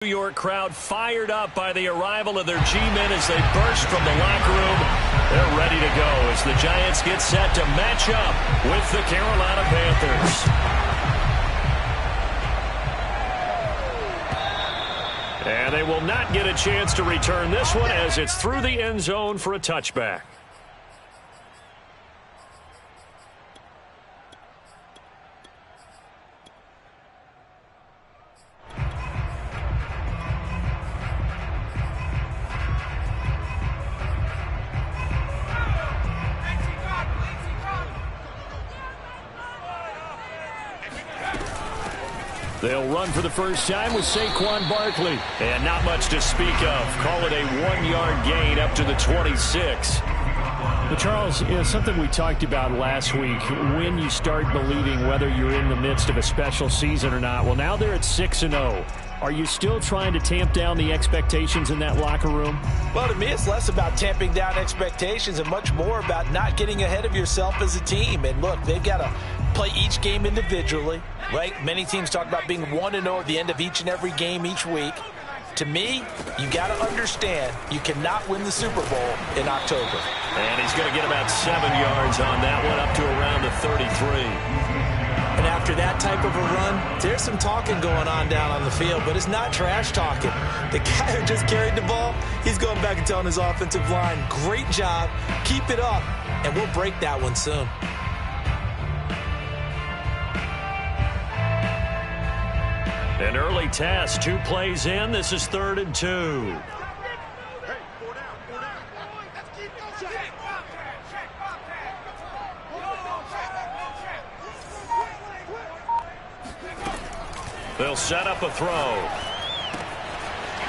New York crowd fired up by the arrival of their G-men as they burst from the locker room. They're ready to go as the Giants get set to match up with the Carolina Panthers. And they will not get a chance to return this one as it's through the end zone for a touchback. They'll run for the first time with Saquon Barkley. And not much to speak of. Call it a 1-yard gain up to the 26. But Charles, something we talked about last week, when you start believing whether you're in the midst of a special season or not. Well, now they're at 6-0. Are you still trying to tamp down the expectations in that locker room? Well, to me, it's less about tamping down expectations and much more about not getting ahead of yourself as a team. And look, they've got to play each game individually, right? Many teams talk about being 1-0 at the end of each and every game each week. To me, you got to understand you cannot win the Super Bowl in October. And he's going to get about 7 yards on that one, up to around the 33. And after that type of a run, there's some talking going on down on the field, but it's not trash talking. The guy who just carried the ball, he's going back and telling his offensive line, great job, keep it up, and we'll break that one soon. An early test, 2 plays in. This is 3rd and 2. They'll set up a throw.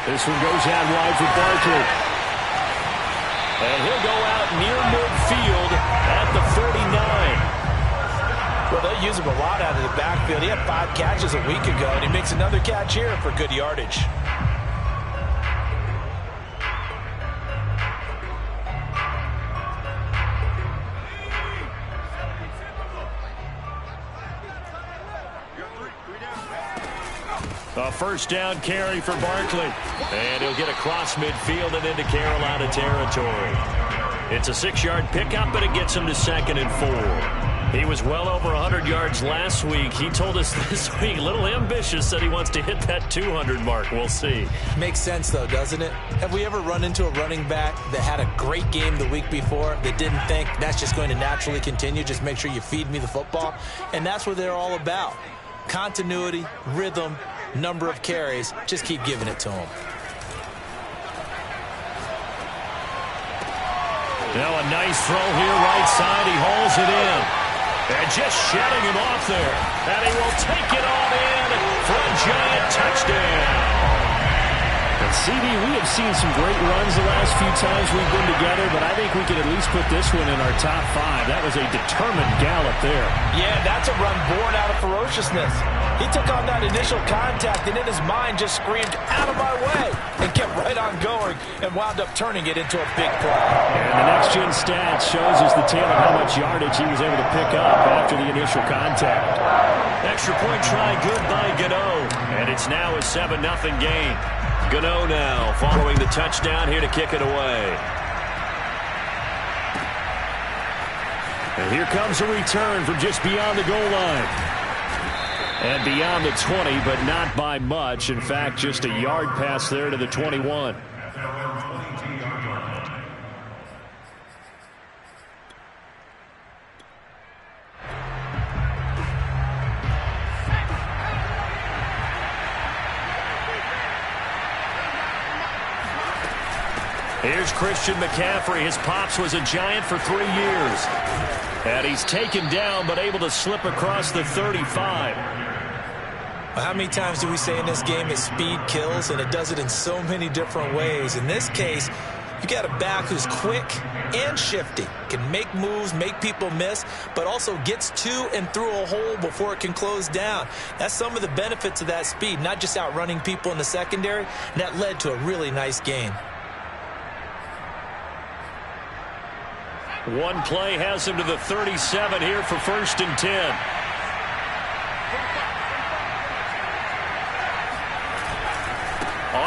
This one goes out wide for Barkley. And he'll go out near midfield at the 49. Well, they'll use him a lot out of the backfield. He had 5 catches a week ago, and he makes another catch here for good yardage. A first down carry for Barkley. And he'll get across midfield and into Carolina territory. It's a 6-yard pickup, but it gets him to 2nd and 4. He was well over 100 yards last week. He told us this week, a little ambitious, said he wants to hit that 200 mark. We'll see. Makes sense, though, doesn't it? Have we ever run into a running back that had a great game the week before that didn't think that's just going to naturally continue? Just make sure you feed me the football. And that's what they're all about. Continuity, rhythm, number of carries. Just keep giving it to him. Now a nice throw here right side. He hauls it in. And just shedding him off there. And he will take it on in for a giant touchdown. And CD, we have seen some great runs the last few times we've been together, but I think we can at least put this one in our top 5. That was a determined gallop there. Yeah, that's a run born out of ferociousness. He took on that initial contact, and in his mind just screamed, out of my way, and kept right on going and wound up turning it into a big play. And the next-gen stat shows us the tale of how much yardage he was able to pick up after the initial contact. Extra point try good by Gano. And it's now a 7-0 game. Gano now following the touchdown here to kick it away. And here comes a return from just beyond the goal line. And beyond the 20, but not by much. In fact, just a yard pass there to the 21. Here's Christian McCaffrey. His pops was a Giant for 3 years. And he's taken down, but able to slip across the 35. How many times do we say in this game that speed kills, and it does it in so many different ways? In this case, you got a back who's quick and shifty, can make moves, make people miss, but also gets to and through a hole before it can close down. That's some of the benefits of that speed, not just outrunning people in the secondary, and that led to a really nice gain. One play has him to the 37 here for 1st and 10.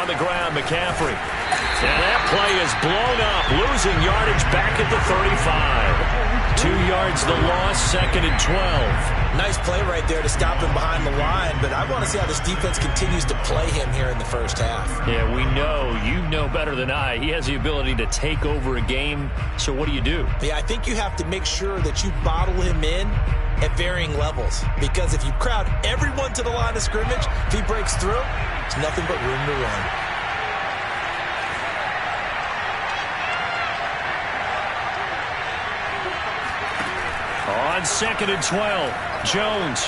On the ground, McCaffrey. And that play is blown up, losing yardage back at the 35. 2 yards the loss, 2nd and 12. Nice play right there to stop him behind the line, but I want to see how this defense continues to play him here in the first half. Yeah, we know. You know better than I. He has the ability to take over a game, so what do? Yeah, I think you have to make sure that you bottle him in at varying levels, because if you crowd everyone to the line of scrimmage, if he breaks through, there's nothing but room to run. On 2nd and 12, Jones.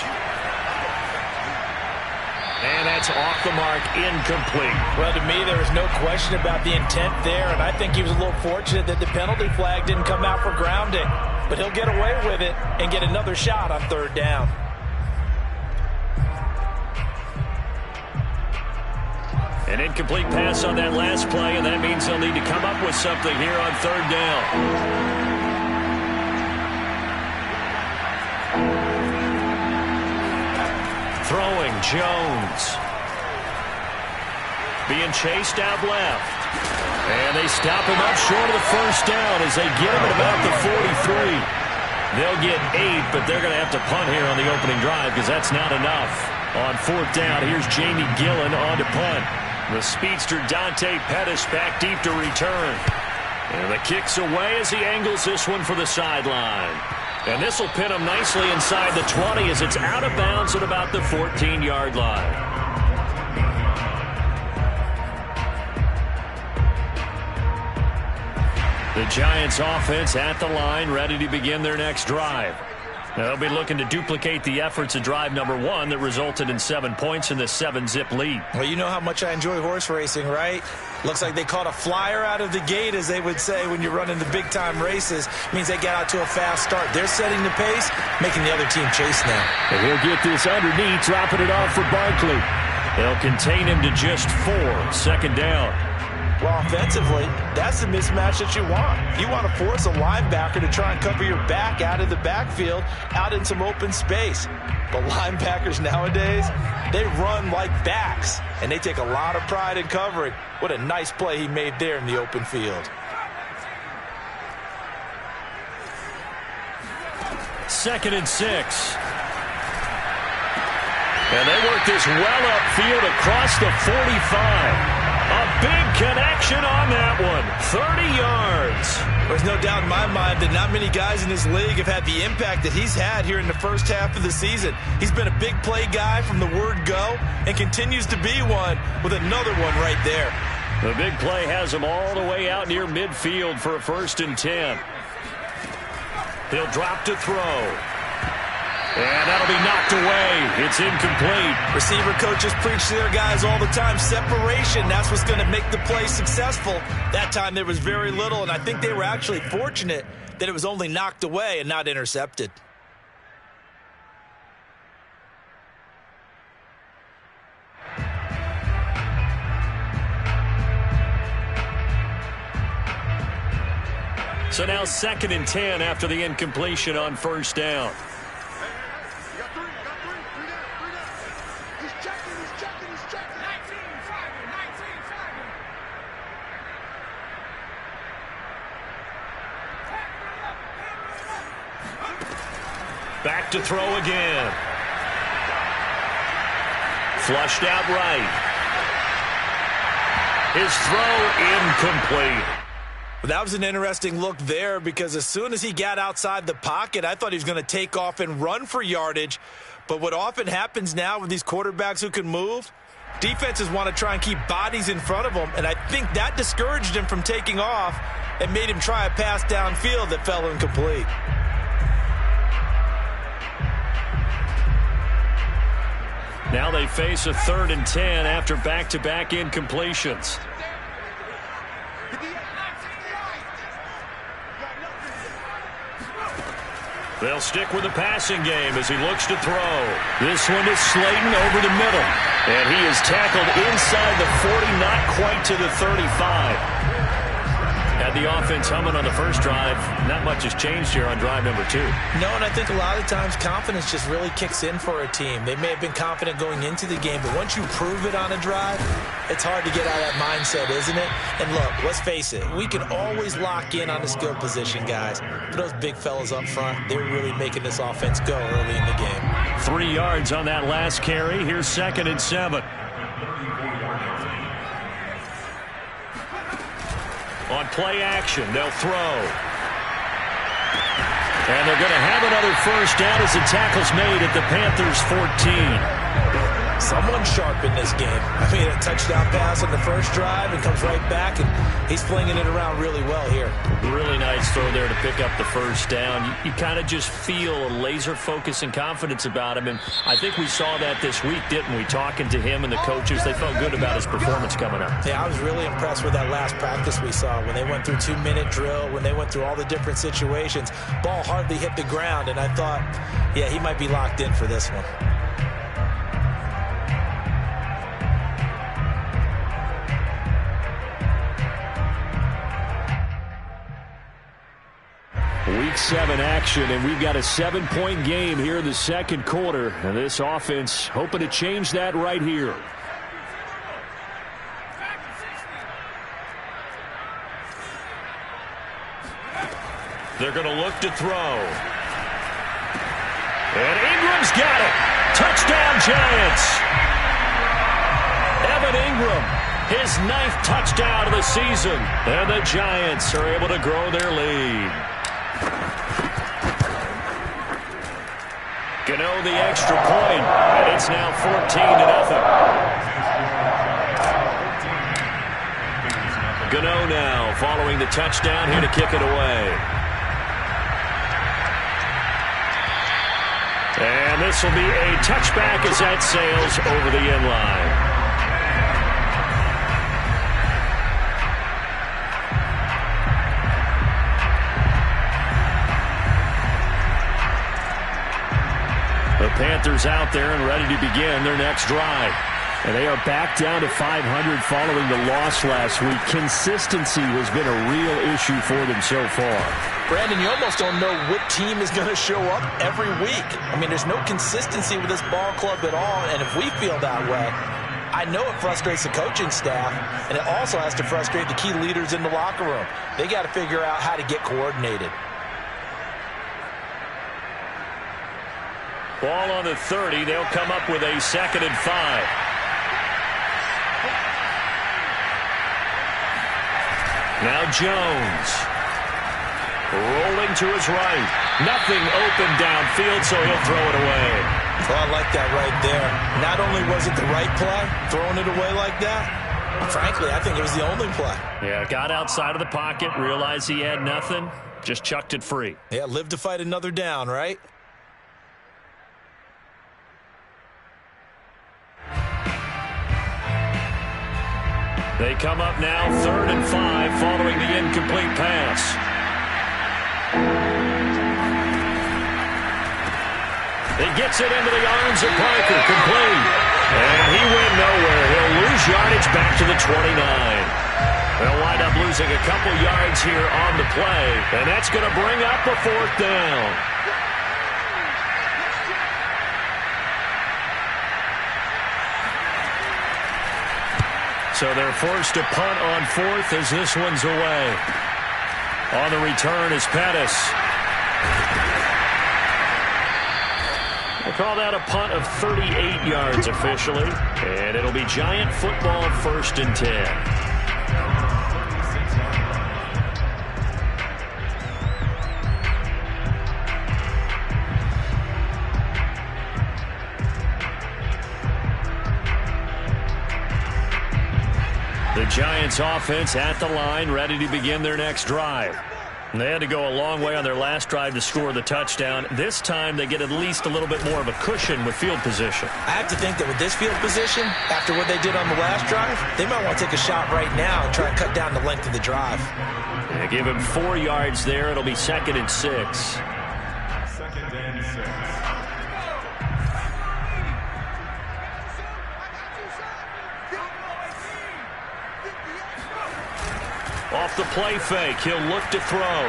And that's off the mark, incomplete. Well, to me, there was no question about the intent there, and I think he was a little fortunate that the penalty flag didn't come out for grounding. But he'll get away with it and get another shot on 3rd down. An incomplete pass on that last play, and that means they'll need to come up with something here on 3rd down. Throwing, Jones. Being chased out left. And they stop him up short of the 1st down as they get him at about the 43. They'll get 8, but they're going to have to punt here on the opening drive because that's not enough. On 4th down, here's Jamie Gillen on to punt. The speedster Dante Pettis back deep to return. And the kick's away as he angles this one for the sideline. And this will pin him nicely inside the 20 as it's out of bounds at about the 14-yard line. The Giants offense at the line, ready to begin their next drive. Now, they'll be looking to duplicate the efforts of drive number 1 that resulted in 7 points in the 7-zip lead. Well, you know how much I enjoy horse racing, right? Looks like they caught a flyer out of the gate, as they would say when you're running the big-time races. Means they got out to a fast start. They're setting the pace, making the other team chase now. And he'll get this underneath, dropping it off for Barkley. They'll contain him to just 4, 2nd down. Well, offensively, that's the mismatch that you want. You want to force a linebacker to try and cover your back out of the backfield, out in some open space. But linebackers nowadays, they run like backs, and they take a lot of pride in covering. What a nice play he made there in the open field. 2nd and 6. And they work this well upfield across the 45. A big connection on that one. 30 yards. There's no doubt in my mind that not many guys in this league have had the impact that he's had here in the first half of the season. He's been a big play guy from the word go and continues to be one with another one right there. The big play has him all the way out near midfield for a 1st and 10. He'll drop to throw. And that'll be knocked away. It's incomplete. Receiver coaches preach to their guys all the time. Separation, that's what's going to make the play successful. That time there was very little, and I think they were actually fortunate that it was only knocked away and not intercepted. So now 2nd and 10 after the incompletion on 1st down. Back to throw again. Flushed out right. His throw incomplete. That was an interesting look there because as soon as he got outside the pocket, I thought he was going to take off and run for yardage. But what often happens now with these quarterbacks who can move, defenses want to try and keep bodies in front of them, and I think that discouraged him from taking off and made him try a pass downfield that fell incomplete. Now they face a 3rd and 10 after back-to-back incompletions. They'll stick with the passing game as he looks to throw. This one is Slayton over the middle. And he is tackled inside the 40, not quite to the 35. Had the offense humming on the first drive. Not much has changed here on drive number 2. No, and I think a lot of times confidence just really kicks in for a team. They may have been confident going into the game, but once you prove it on a drive, it's hard to get out of that mindset, isn't it? And look, let's face it, we can always lock in on the skill position, guys. But those big fellas up front, they're really making this offense go early in the game. 3 yards on that last carry. Here's 2nd and 7. On play action, they'll throw. And they're going to have another first down as the tackle's made at the Panthers' 14. Someone sharp in this game. I mean, a touchdown pass on the first drive and comes right back, and he's flinging it around really well here. Really nice throw there to pick up the first down. You kind of just feel a laser focus and confidence about him, and I think we saw that this week, didn't we? Talking to him and the coaches, they felt good about his performance coming up. Yeah, I was really impressed with that last practice we saw when they went through 2-minute drill, when they went through all the different situations. Ball hardly hit the ground, and I thought, yeah, he might be locked in for this one. Week 7 action, and we've got a 7-point game here in the second quarter. And this offense hoping to change that right here. They're going to look to throw. And Ingram's got it. Touchdown, Giants. Evan Ingram, his 9th touchdown of the season. And the Giants are able to grow their lead. Gano the extra point, and it's now 14-0. Gano now following the touchdown here to kick it away. And this will be a touchback as that sails over the end line. The Panthers out there and ready to begin their next drive. And they are back down to 500 following the loss last week. Consistency has been a real issue for them so far. Brandon, you almost don't know what team is going to show up every week. I mean, there's no consistency with this ball club at all, and if we feel that way, I know it frustrates the coaching staff, and it also has to frustrate the key leaders in the locker room. They got to figure out how to get coordinated. Ball on the 30. They'll come up with a 2nd and 5. Now Jones. Rolling to his right. Nothing open downfield, so he'll throw it away. Well, I like that right there. Not only was it the right play, throwing it away like that, frankly, I think it was the only play. Yeah, got outside of the pocket, realized he had nothing, just chucked it free. Yeah, live to fight another down, right? They come up now 3rd and 5 following the incomplete pass. He gets it into the arms of Parker, complete. And he went nowhere. He'll lose yardage back to the 29. They'll wind up losing a couple yards here on the play, and that's going to bring up a 4th down. So they're forced to punt on 4th as this one's away. On the return is Pettis. We'll call that a punt of 38 yards officially. And it'll be Giant football 1st and 10. The Giants offense at the line, ready to begin their next drive. And they had to go a long way on their last drive to score the touchdown. This time they get at least a little bit more of a cushion with field position. I have to think that with this field position, after what they did on the last drive, they might want to take a shot right now and try and cut down the length of the drive. They give him 4 yards there. It'll be 2nd and 6. Off the play fake, he'll look to throw.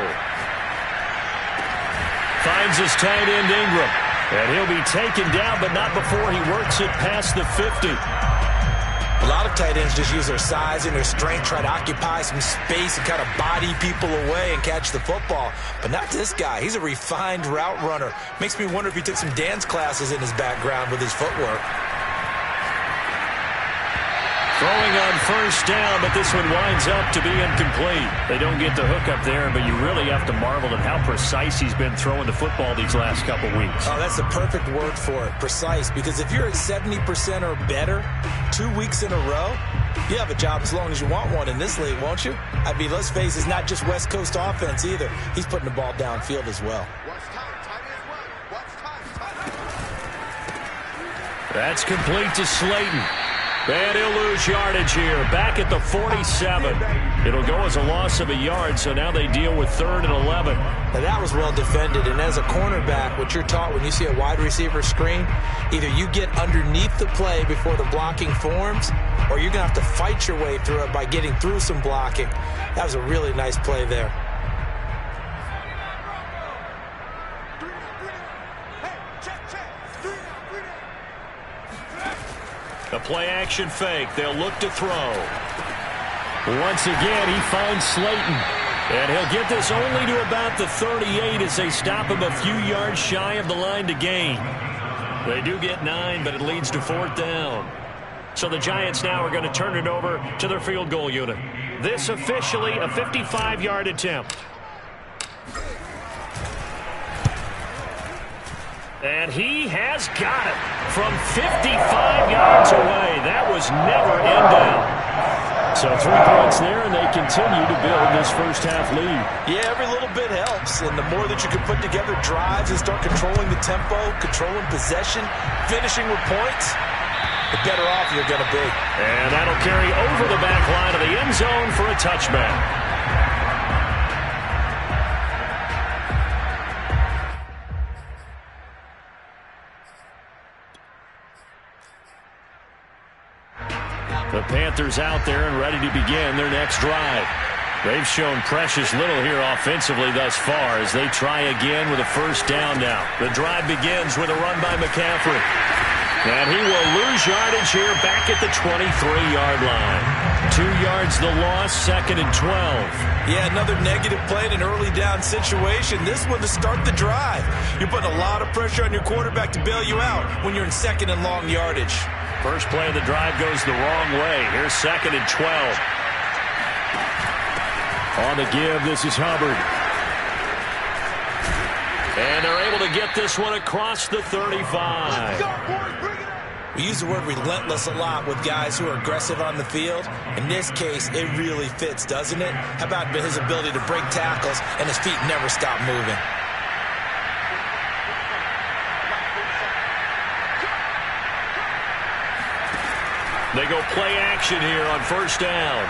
Finds his tight end Ingram. And he'll be taken down, but not before he works it past the 50. A lot of tight ends just use their size and their strength, try to occupy some space and kind of body people away and catch the football. But not this guy. He's a refined route runner. Makes me wonder if he took some dance classes in his background with his footwork. Throwing on first down, but this one winds up to be incomplete. They don't get the hook up there, but you really have to marvel at how precise he's been throwing the football these last couple weeks. Oh, that's the perfect word for it, precise, because if you're at 70% or better 2 weeks in a row, you have a job as long as you want one in this league, won't you? I mean, let's face it, it's not just West Coast offense either. He's putting the ball downfield as well. That's complete to Slayton. And he'll lose yardage here, back at the 47. It'll go as a loss of a yard, so now they deal with 3rd and 11. Now that was well defended, and as a cornerback, what you're taught when you see a wide receiver screen, either you get underneath the play before the blocking forms, or you're going to have to fight your way through it by getting through some blocking. That was a really nice play there. A play-action fake. They'll look to throw. Once again, he finds Slayton. And he'll get this only to about the 38 as they stop him a few yards shy of the line to gain. They do get 9, but it leads to 4th down. So the Giants now are going to turn it over to their field goal unit. This officially a 55-yard attempt. And he has got it from 55 yards away. That was never in doubt. So 3 points there, and they continue to build this first half lead. Yeah, every little bit helps. And the more that you can put together drives and start controlling the tempo, controlling possession, finishing with points, the better off you're going to be. And that'll carry over the back line of the end zone for a touchback. The Panthers out there and ready to begin their next drive. They've shown precious little here offensively thus far as they try again with a first down now. The drive begins with a run by McCaffrey. And he will lose yardage here back at the 23-yard line. 2 yards the loss, 2nd and 12. Yeah, another negative play in an early down situation. This one to start the drive. You're putting a lot of pressure on your quarterback to bail you out when you're in 2nd and long yardage. First play of the drive goes the wrong way. Here's 2nd and 12. On the give, this is Hubbard. And they're able to get this one across the 35. We use the word relentless a lot with guys who are aggressive on the field. In this case, it really fits, doesn't it? How about his ability to break tackles and his feet never stop moving? They go play action here on first down.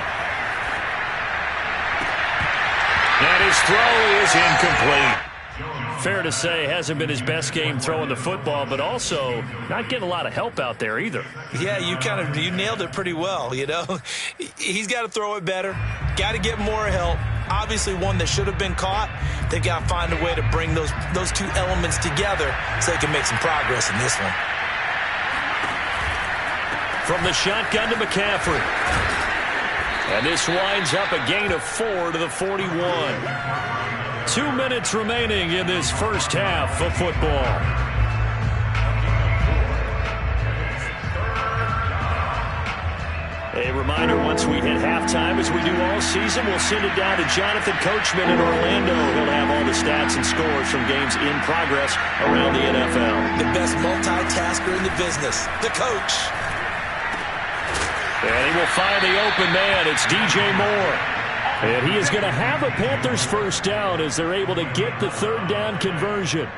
And his throw is incomplete. Fair to say, hasn't been his best game throwing the football, but also not getting a lot of help out there either. Yeah, you nailed it pretty well, you know. He's got to throw it better. Got to get more help. Obviously one that should have been caught. They've got to find a way to bring those 2 elements together so they can make some progress in this one. From the shotgun to McCaffrey. And this winds up a gain of 4 to the 41. 2 minutes remaining in this first half of football. A reminder, once we hit halftime, as we do all season, we'll send it down to Jonathan Coachman in Orlando. He'll have all the stats and scores from games in progress around the NFL. The best multitasker in the business, the coach. And he will find the open man. It's DJ Moore. And he is going to have a Panthers first down as they're able to get the 3rd down conversion.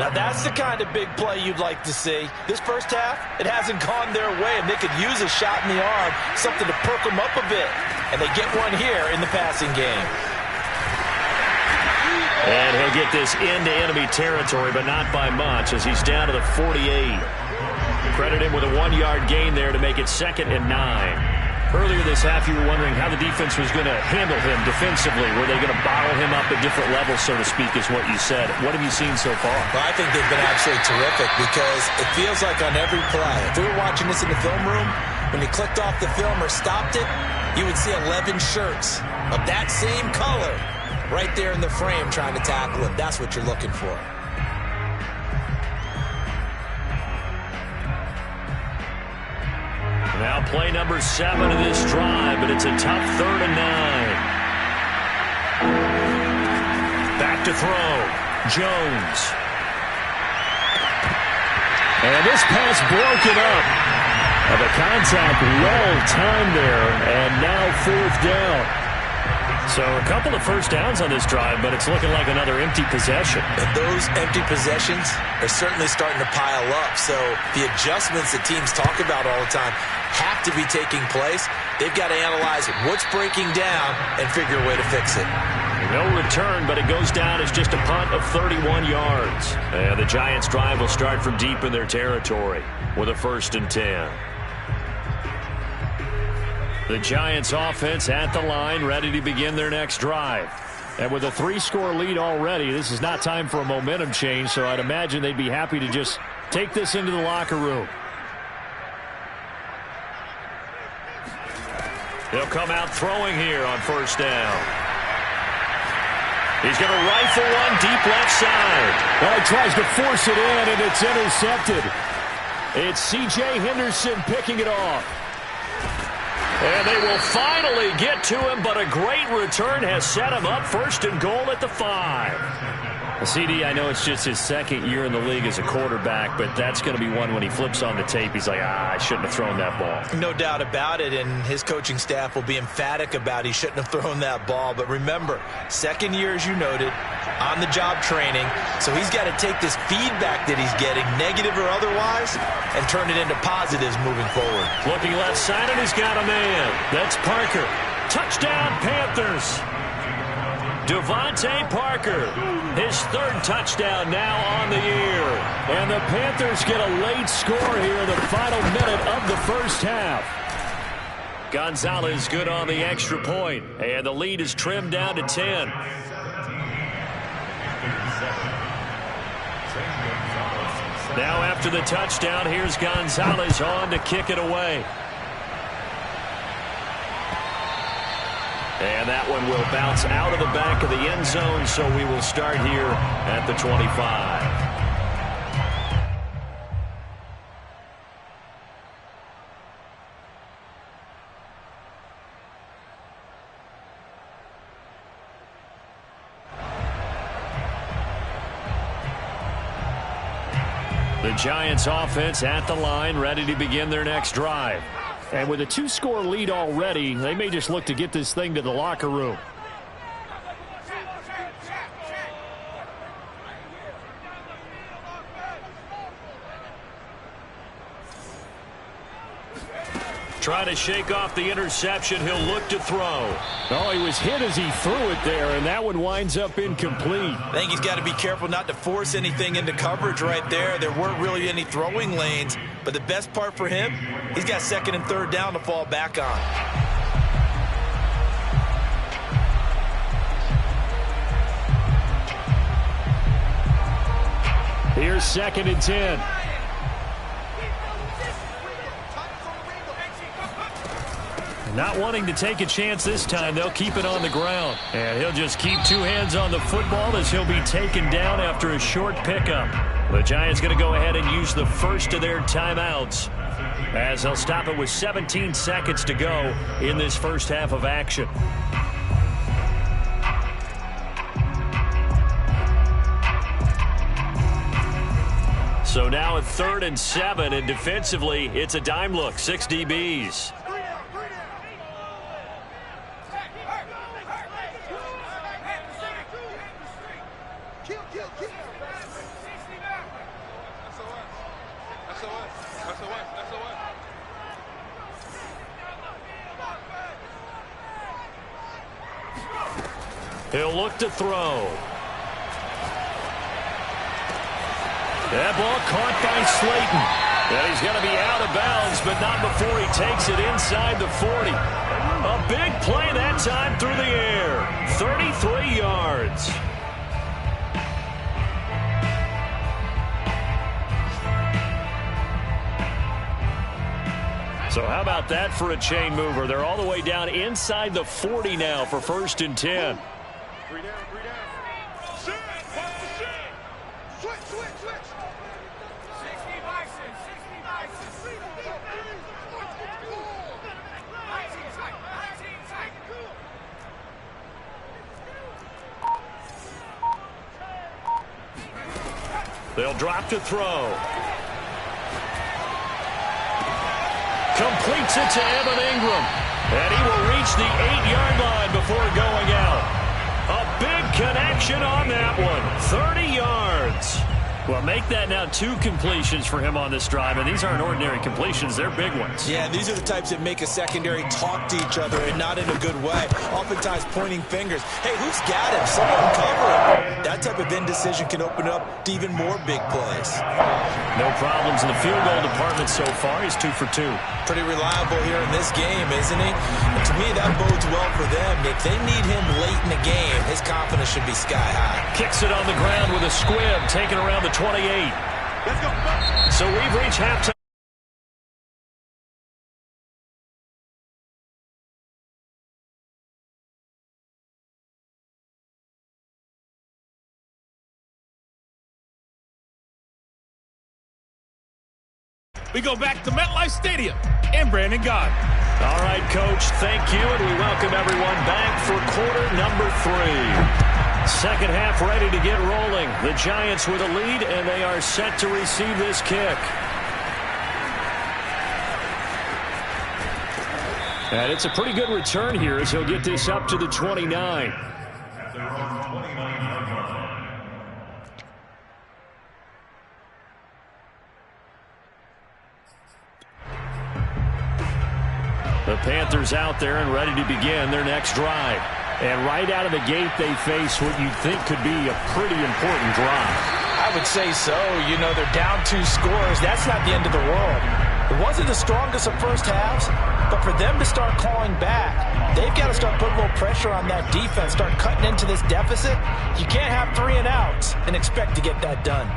Now that's the kind of big play you'd like to see. This first half, it hasn't gone their way, and they could use a shot in the arm, something to perk them up a bit. And they get one here in the passing game. And he'll get this into enemy territory, but not by much as he's down to the 48. Credit him with a 1-yard gain there to make it 2nd and 9. Earlier this half, you were wondering how the defense was going to handle him defensively. Were they going to bottle him up at different levels, so to speak, is what you said. What have you seen so far? Well, I think they've been absolutely terrific because it feels like on every play, if we were watching this in the film room, when you clicked off the film or stopped it, you would see 11 shirts of that same color right there in the frame trying to tackle him. That's what you're looking for. Now play number 7 of this drive, but it's a tough 3rd and 9. Back to throw. Jones. And this pass broken up. The contact well timed there, and now 4th down. So a couple of first downs on this drive, but it's looking like another empty possession. And those empty possessions are certainly starting to pile up. So the adjustments that teams talk about all the time have to be taking place. They've got to analyze what's breaking down and figure a way to fix it. No return, but it goes down as just a punt of 31 yards. And the Giants' drive will start from deep in their territory with a 1st and 10. The Giants offense at the line, ready to begin their next drive. And with a 3-score lead already, this is not time for a momentum change, so I'd imagine they'd be happy to just take this into the locker room. They'll come out throwing here on 1st down. He's going to rifle one deep left side. Well, he tries to force it in, and it's intercepted. It's C.J. Henderson picking it off. And they will finally get to him, but a great return has set him up 1st and goal at the 5. CD, I know it's just his 2nd year in the league as a quarterback, but that's going to be one when he flips on the tape, he's like, I shouldn't have thrown that ball. No doubt about it, and his coaching staff will be emphatic about he shouldn't have thrown that ball. But remember, 2nd year, as you noted, on-the-job training, so he's got to take this feedback that he's getting, negative or otherwise, and turn it into positives moving forward. Looking left side, and he's got a man. That's Parker. Touchdown, Panthers. Devontae Parker, his 3rd touchdown now on the year. And the Panthers get a late score here in the final minute of the 1st half. Gonzalez good on the extra point, and the lead is trimmed down to 10. Now after the touchdown, here's Gonzalez on to kick it away. And that one will bounce out of the back of the end zone, so we will start here at the 25. The Giants offense at the line, ready to begin their next drive. And with a 2-score lead already, they may just look to get this thing to the locker room. Trying to shake off the interception. He'll look to throw. Oh, he was hit as he threw it there, and that one winds up incomplete. I think he's got to be careful not to force anything into coverage right there. There weren't really any throwing lanes, but the best part for him, he's got 2nd and 3rd down to fall back on. Here's 2nd and 10. Not wanting to take a chance this time, they'll keep it on the ground. And he'll just keep 2 hands on the football as he'll be taken down after a short pickup. The Giants going to go ahead and use the first of their timeouts as they'll stop it with 17 seconds to go in this first half of action. So now at 3rd and 7, and defensively, it's a dime look, 6 DBs. He'll look to throw. That ball caught by Slayton. And he's going to be out of bounds, but not before he takes it inside the 40. big play that time through the air. 33 yards. So how about that for a chain mover? They're all the way down inside the 40 now for 1st and 10. They'll drop to throw. Completes it to Evan Ingram. And he will reach the 8-yard line before going out. A big connection on that one. 30 yards. Well, make that now 2 completions for him on this drive, and these aren't ordinary completions. They're big ones. Yeah, these are the types that make a secondary talk to each other, and not in a good way. Oftentimes pointing fingers. Hey, who's got him? Someone cover him. That type of indecision can open up to even more big plays. No problems in the field goal department so far. He's 2 for 2. Pretty reliable here in this game, isn't he? And to me, that bodes well for them. If they need him late in the game, his confidence should be sky high. Kicks it on the ground with a squib, taken around the 28. Let's go. So we've reached halftime. We go back to MetLife Stadium and Brandon God. All right, Coach, thank you, and we welcome everyone back for quarter number 3. Second half ready to get rolling. The Giants with a lead, and they are set to receive this kick. And it's a pretty good return here as he'll get this up to the 29. The Panthers out there and ready to begin their next drive. And right out of the gate, they face what you'd think could be a pretty important drive. I would say so. You know, they're down 2 scores. That's not the end of the world. It wasn't the strongest of first halves, but for them to start clawing back, they've got to start putting a little pressure on that defense, start cutting into this deficit. You can't have 3 and outs and expect to get that done.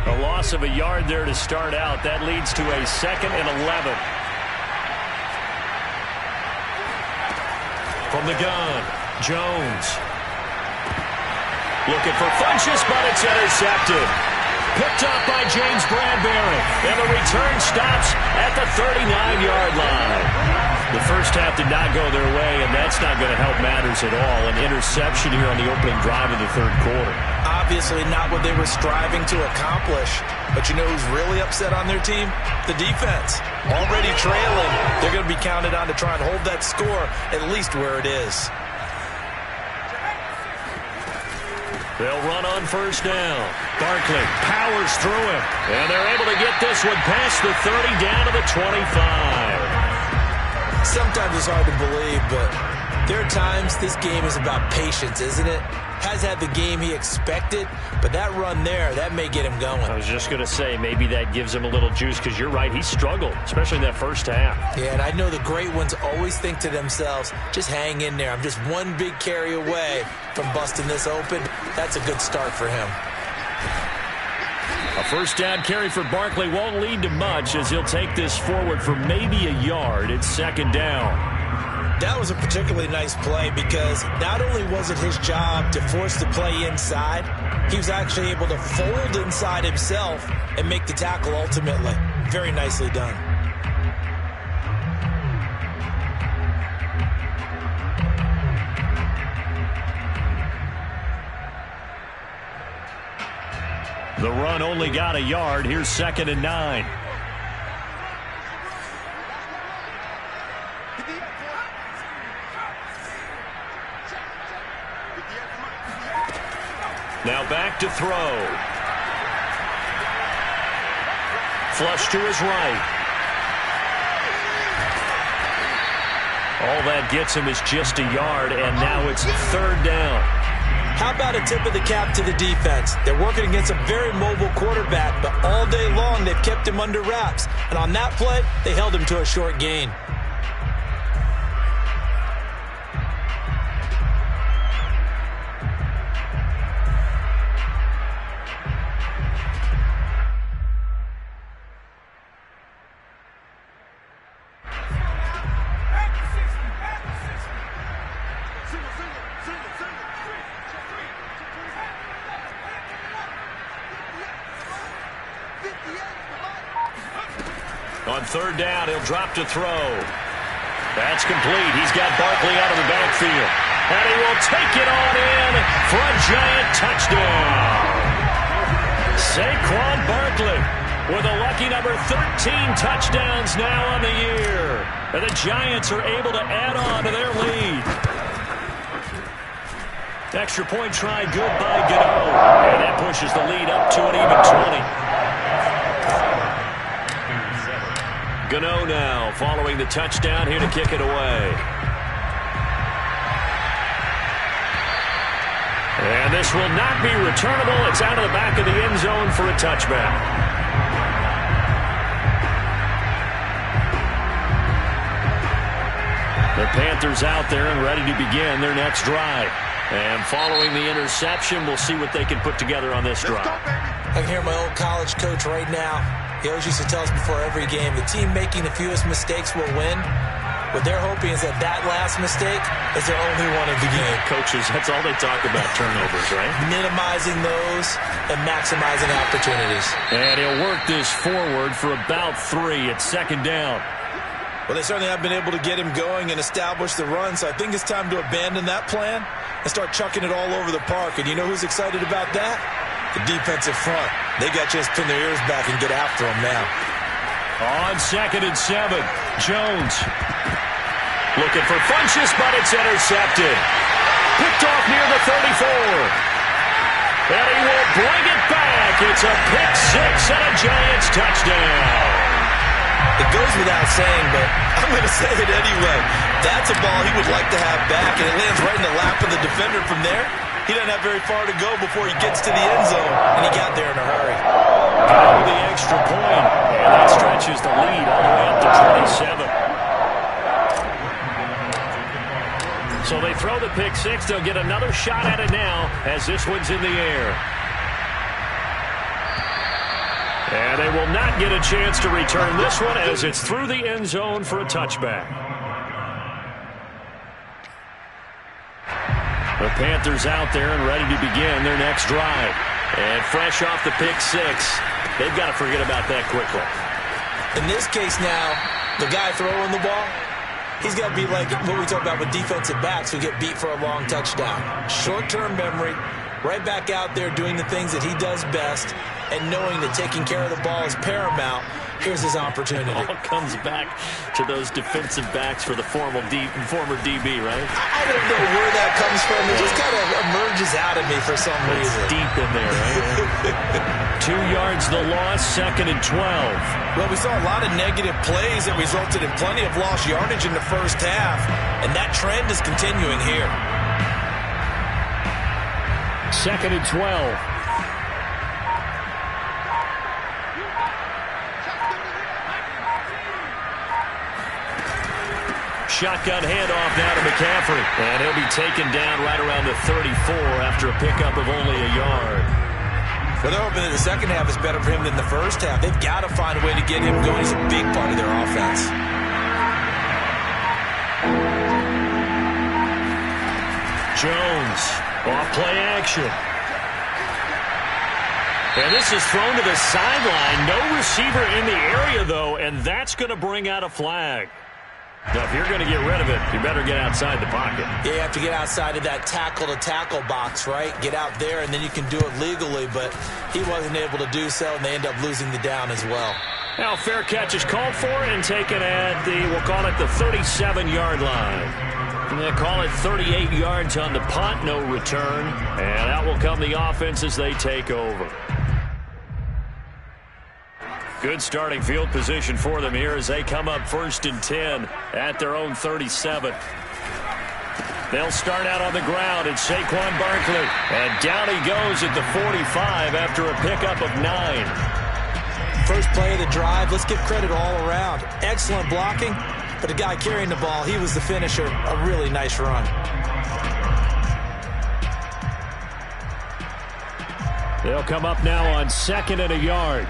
A loss of a yard there to start out. That leads to a 2nd and 11. From the gun, Jones. Looking for Funchess, but it's intercepted. Picked up by James Bradbury. And the return stops at the 39-yard line. The first half did not go their way, and that's not going to help matters at all. An interception here on the opening drive of the third quarter. Obviously not what they were striving to accomplish. But you know who's really upset on their team? The defense. Already trailing. They're going to be counted on to try and hold that score at least where it is. They'll run on first down. Barkley powers through him. And they're able to get this one past the 30 down to the 25. Sometimes it's hard to believe, but there are times this game is about patience, isn't it? Has had the game he expected, but that run there, that may get him going. I was just going to say, maybe that gives him a little juice, because you're right, he struggled, especially in that first half. Yeah, and I know the great ones always think to themselves, just hang in there. I'm just one big carry away from busting this open. That's a good start for him. A first down carry for Barkley won't lead to much as he'll take this forward for maybe a yard. It's 2nd down. That was a particularly nice play because not only was it his job to force the play inside, he was actually able to fold inside himself and make the tackle ultimately. Very nicely done. The run only got a yard. Here's 2nd and 9. Now back to throw. Flush to his right. All that gets him is just a yard, and now it's 3rd down. How about a tip of the cap to the defense? They're working against a very mobile quarterback, but all day long they've kept him under wraps. And on that play, they held him to a short gain. On third down, he'll drop to throw. That's complete. He's got Barkley out of the backfield. And he will take it on in for a giant touchdown. Saquon Barkley with a lucky number 13 touchdowns now on the year. And the Giants are able to add on to their lead. Extra point try good by Gano. And that pushes the lead up to an even 20. Gano now following the touchdown here to kick it away. And this will not be returnable. It's out of the back of the end zone for a touchback. The Panthers out there and ready to begin their next drive. And following the interception, we'll see what they can put together on this drive. I can hear my old college coach right now. He always used to tell us before every game, the team making the fewest mistakes will win. What they're hoping is that that last mistake is their only one of the game. Coaches, that's all they talk about, turnovers, right? Minimizing those and maximizing opportunities. And he'll work this forward for about 3 at second down. Well, they certainly have been able to get him going and establish the run, so I think it's time to abandon that plan and start chucking it all over the park. And you know who's excited about that? The defensive front. They got to just pin their ears back and get after him now. On 2nd and 7, Jones looking for Funchess, but it's intercepted. Picked off near the 34. And he will bring it back. It's a pick 6 and a Giants touchdown. It goes without saying, but I'm going to say it anyway. That's a ball he would like to have back, and it lands right in the lap of the defender from there. He doesn't have very far to go before he gets to the end zone, and he got there in a hurry. Got the extra point, and that stretches the lead all the way up to 27. So they throw the pick 6. They'll get another shot at it now as this one's in the air. And they will not get a chance to return this one as it's through the end zone for a touchback. The Panthers out there and ready to begin their next drive. And fresh off the pick 6, they've got to forget about that quickly. In this case now, the guy throwing the ball, he's got to be like what we talk about with defensive backs who get beat for a long touchdown. Short-term memory, right back out there doing the things that he does best, and knowing that taking care of the ball is paramount. Here's his opportunity. It all comes back to those defensive backs for the former DB, right? I don't know where that comes from. It just kind of emerges out of me for some reason. It's deep in there, right? 2 yards the loss, 2nd and 12. Well, we saw a lot of negative plays that resulted in plenty of lost yardage in the first half, and that trend is continuing here. 2nd and 12. Shotgun handoff now to McCaffrey. And he'll be taken down right around the 34 after a pickup of only a yard. Well, they're hoping that the second half is better for him than the first half. They've got to find a way to get him going. He's a big part of their offense. Jones, off play action. And this is thrown to the sideline. No receiver in the area, though, and that's going to bring out a flag. Now, if you're going to get rid of it, you better get outside the pocket. Yeah, you have to get outside of that tackle-to-tackle box, right? Get out there, and then you can do it legally, but he wasn't able to do so, and they end up losing the down as well. Now, fair catch is called for and taken at we'll call it the 37-yard line. And they'll call it 38 yards on the punt, no return. And out will come the offense as they take over. Good starting field position for them here as they come up 1st and 10 at their own 37. They'll start out on the ground. It's Saquon Barkley. And down he goes at the 45 after a pickup of 9. First play of the drive. Let's give credit all around. Excellent blocking, but the guy carrying the ball, he was the finisher. A really nice run. They'll come up now on 2nd and a yard.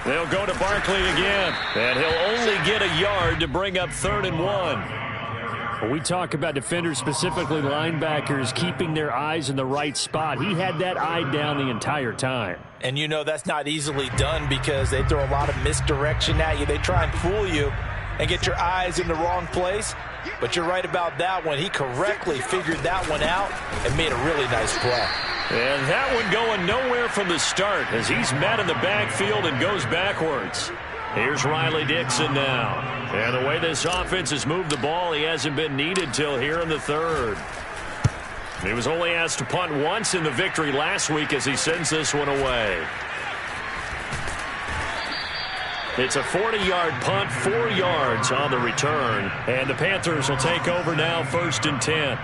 They'll go to Barkley again, and he'll only get a yard to bring up 3rd and 1. When we talk about defenders, specifically linebackers, keeping their eyes in the right spot, he had that eye down the entire time. And you know that's not easily done because they throw a lot of misdirection at you. They try and fool you and get your eyes in the wrong place. But you're right about that one. He correctly figured that one out and made a really nice play. And that one going nowhere from the start as he's met in the backfield and goes backwards. Here's Riley Dixon now. And the way this offense has moved the ball, he hasn't been needed till here in the 3rd. He was only asked to punt once in the victory last week as he sends this one away. It's a 40-yard punt, 4 yards on the return. And the Panthers will take over now, 1st and 10.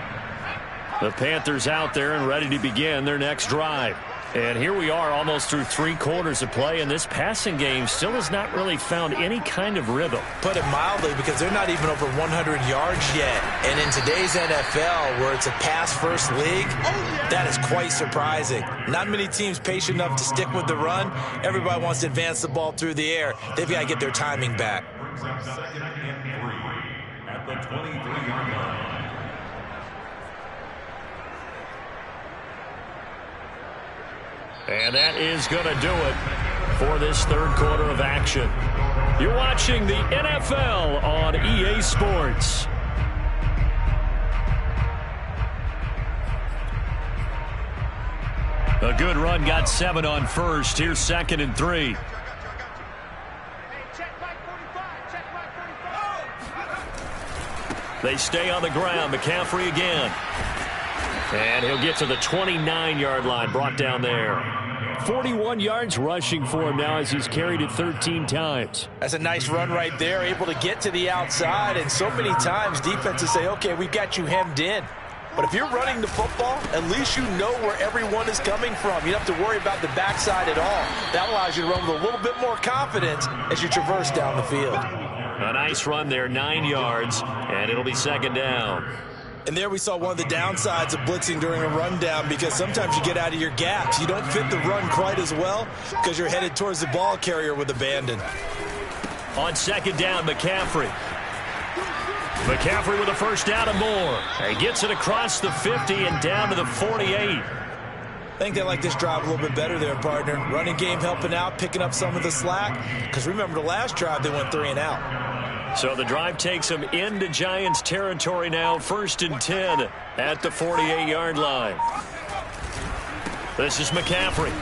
The Panthers out there and ready to begin their next drive. And here we are almost through 3 quarters of play, and this passing game still has not really found any kind of rhythm. Put it mildly, because they're not even over 100 yards yet. And in today's NFL, where it's a pass-first league, that is quite surprising. Not many teams patient enough to stick with the run. Everybody wants to advance the ball through the air. They've got to get their timing back. 2nd and 3 at the 23-yard line. And that is going to do it for this 3rd quarter of action. You're watching the NFL on EA Sports. A good run, got 7 on 1st. Here's 2nd and 3. They stay on the ground. McCaffrey again. And he'll get to the 29-yard line, brought down there. 41 yards rushing for him now as he's carried it 13 times. That's a nice run right there, able to get to the outside. And so many times defenses say, okay, we've got you hemmed in. But if you're running the football, at least you know where everyone is coming from. You don't have to worry about the backside at all. That allows you to run with a little bit more confidence as you traverse down the field. A nice run there, 9 yards, and it'll be 2nd down. And there we saw one of the downsides of blitzing during a rundown, because sometimes you get out of your gaps. You don't fit the run quite as well because you're headed towards the ball carrier with abandon. On 2nd down, McCaffrey. McCaffrey with a 1st down and more. He gets it across the 50 and down to the 48. I think they like this drive a little bit better there, partner. Running game helping out, picking up some of the slack. Because remember the last drive, they went 3 and out. So the drive takes them into Giants territory now, 1st and 10 at the 48-yard line. This is McCaffrey.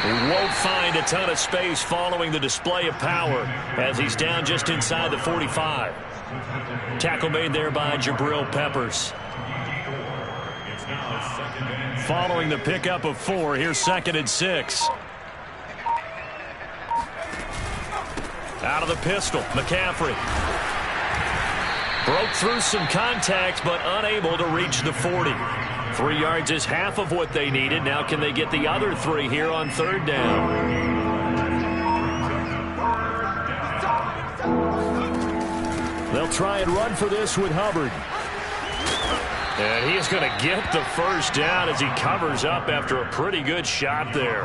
He won't find a ton of space following the display of power as he's down just inside the 45. Tackle made there by Jabril Peppers. Following the pickup of 4, here's 2nd and 6. Out of the pistol, McCaffrey. Broke through some contact, but unable to reach the 40. 3 yards is half of what they needed. Now can they get the other 3 here on 3rd down? They'll try and run for this with Hubbard. And he's going to get the 1st down as he covers up after a pretty good shot there.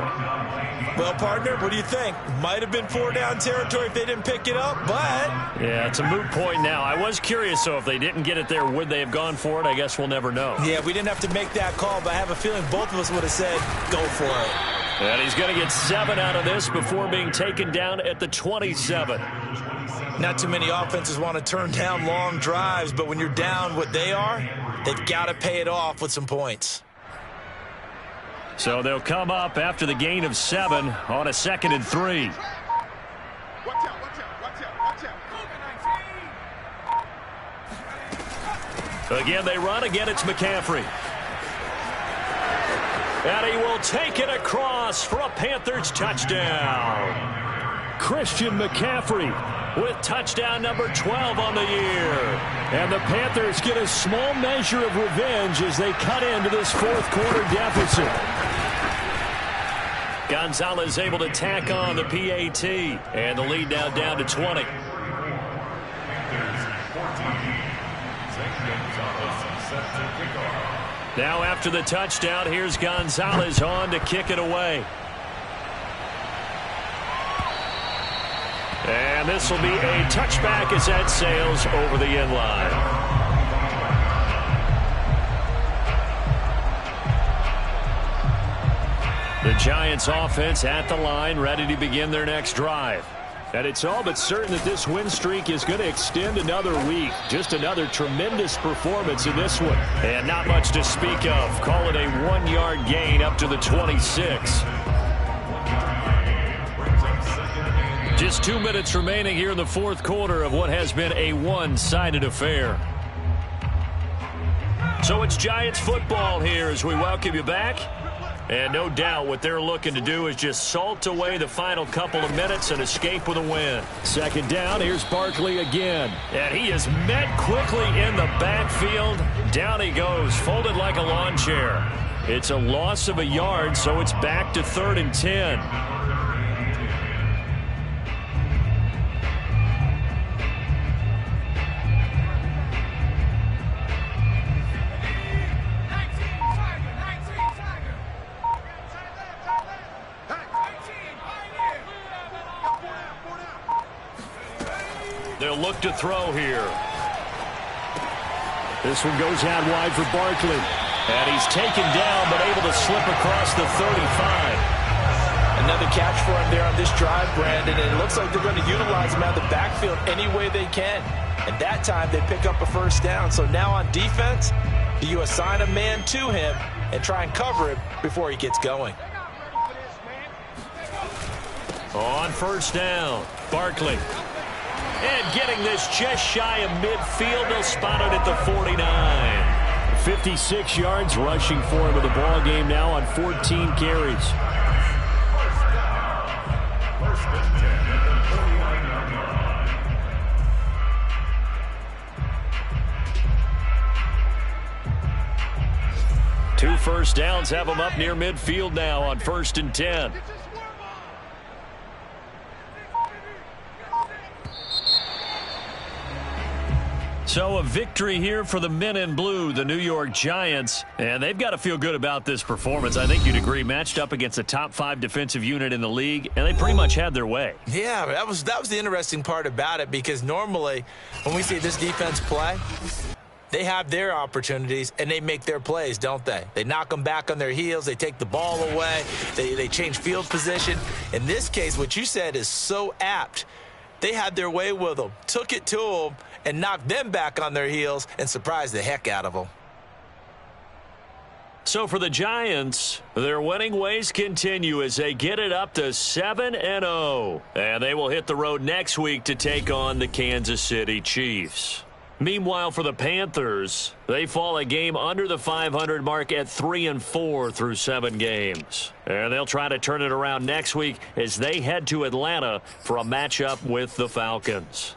Well, partner, what do you think? Might have been 4 down territory if they didn't pick it up, but... Yeah, it's a moot point now. I was curious, so if they didn't get it there, would they have gone for it? I guess we'll never know. Yeah, we didn't have to make that call, but I have a feeling both of us would have said, go for it. And he's going to get 7 out of this before being taken down at the 27. Not too many offenses want to turn down long drives, but when you're down what they are, they've got to pay it off with some points. So they'll come up after the gain of 7 on a 2nd and 3. Again, they run. Again, it's McCaffrey. And he will take it across for a Panthers touchdown. Christian McCaffrey With touchdown number 12 on the year. And the Panthers get a small measure of revenge as they cut into this fourth quarter deficit. Gonzalez able to tack on the PAT. And the lead now down to 20. Now after the touchdown, here's Gonzalez on to kick it away. And this will be a touchback as that sails over the end line. The Giants offense at the line, ready to begin their next drive. And it's all but certain that this win streak is going to extend another week. Just another tremendous performance in this one. And not much to speak of. Call it a 1-yard gain up to the 26. Just 2 minutes remaining here in the fourth quarter of what has been a one-sided affair. So it's Giants football here as we welcome you back. And no doubt what they're looking to do is just salt away the final couple of minutes and escape with a win. Second down, here's Barkley again. And he is met quickly in the backfield. Down he goes, folded like a lawn chair. It's a loss of a yard, so it's back to 3rd and 10. They'll look to throw here. This one goes out wide for Barkley. And he's taken down but able to slip across the 35. Another catch for him there on this drive, Brandon. And it looks like they're going to utilize him out of the backfield any way they can. And that time they pick up a first down. So now on defense, do you assign a man to him and try and cover him before he gets going? On first down, Barkley. And getting this just shy of midfield, they'll spot it at the 49. 56 yards rushing for him in the ball game now on 14 carries. Two first downs have them up near midfield now on 1st and 10. So a victory here for the men in blue, the New York Giants. And they've got to feel good about this performance. I think you'd agree, matched up against a top 5 defensive unit in the league, and they pretty much had their way. Yeah, that was the interesting part about it, because normally when we see this defense play, they have their opportunities and they make their plays, don't they? They knock them back on their heels. They take the ball away. They change field position. In this case, what you said is so apt. They had their way with them, took it to them, and knocked them back on their heels and surprised the heck out of them. So for the Giants, their winning ways continue as they get it up to 7-0. And they will hit the road next week to take on the Kansas City Chiefs. Meanwhile, for the Panthers, they fall a game under the 500 mark at 3-4 through 7 games. And they'll try to turn it around next week as they head to Atlanta for a matchup with the Falcons.